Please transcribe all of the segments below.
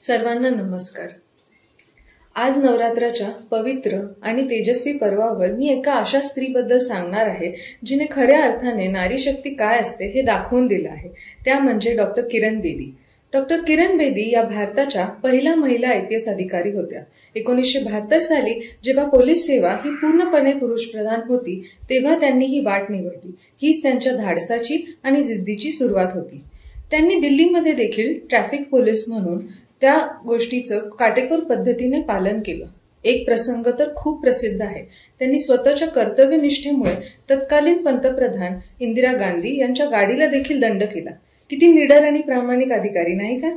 सर्वांना नमस्कार। आज नवरात्राच्या पवित्र आणि तेजस्वी पर्वावर मी एका अशा स्त्रीबद्दल सांगणार आहे जिने खऱ्या अर्थाने नारी शक्ती काय असते हे दाखवून दिलं आहे। त्या म्हणजे डॉक्टर किरण बेदी। डॉक्टर किरण बेदी या भारताच्या पहिल्या महिला IPS अधिकारी होत्या। 1972 साली जेव्हा पोलीस सेवा ही पूर्णपणे पुरुषप्रधान होती तेव्हा त्यांनी ही वाट निवडली। हीच त्यांच्या धाडसाची आणि जिद्दीची सुरुवात होती। त्यांनी दिल्लीमध्ये देखील ट्रॅफिक पोलीस म्हणून त्या गोष्टीचं काटेकोर पद्धतीने पालन केलं। एक प्रसंग तर खूप प्रसिद्ध आहे। त्यांनी स्वतःच्या कर्तव्यनिष्ठेमुळे तत्कालीन पंतप्रधान इंदिरा गांधी यांच्या गाडीला देखील दंड केला। किती निडर आणि प्रामाणिक अधिकारी नाही का?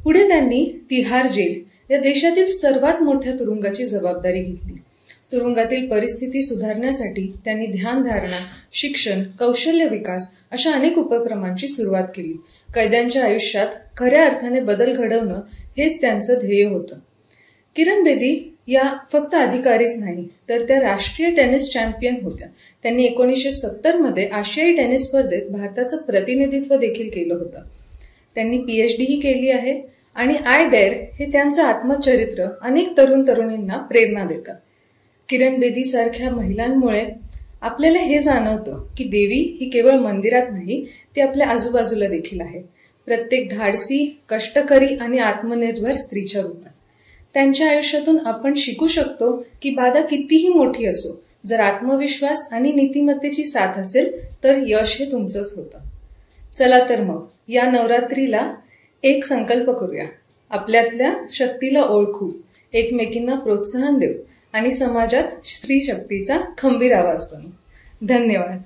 पुढे त्यांनी तिहार जेल या देशातील सर्वात मोठ्या तुरुंगाची जबाबदारी घेतली। तुरुंगातील परिस्थिती सुधारण्यासाठी त्यांनी ध्यानधारणा, शिक्षण, कौशल्य विकास अशा अनेक उपक्रमांची सुरुवात केली। कैद्यांच्या आयुष्यात खऱ्या अर्थाने बदल घडवणं हेच त्यांचं ध्येय होतं। किरण बेदी या फक्त अधिकारीच नाही तर त्या राष्ट्रीय टेनिस चॅम्पियन होत्या। त्यांनी 1970 मध्ये आशियाई टेनिस स्पर्धेत भारताचं प्रतिनिधित्व देखील केलं होतं। त्यांनी PhD ही केली आहे आणि आय डेअर हे त्यांचं आत्मचरित्र अनेक तरुण तरुणींना प्रेरणा देतं। किरण बेदी सारख्या महिलांमुळे आपल्याला हे जाणवतं की देवी ही केवळ मंदिरात नाही, ती आपल्या आजूबाजूला देखील आहे। प्रत्येक धाडसी, कष्टकरी आणि आत्मनिर्भर स्त्रीच्या रूपात। त्यांच्या आयुष्यातून आपण शिकू शकतो की बाधा कितीही मोठी असो, जर आत्मविश्वास आणि नीतिमत्तेची साथ असेल तर यश हे तुमचंच होतं। चला तर मग या नवरात्रीला एक संकल्प करूया। आपल्यातल्या शक्तीला ओळखू, एकमेकींना प्रोत्साहन देऊ आणि समाजात स्त्री शक्तीचा खंबीर आवाज बनू। धन्यवाद।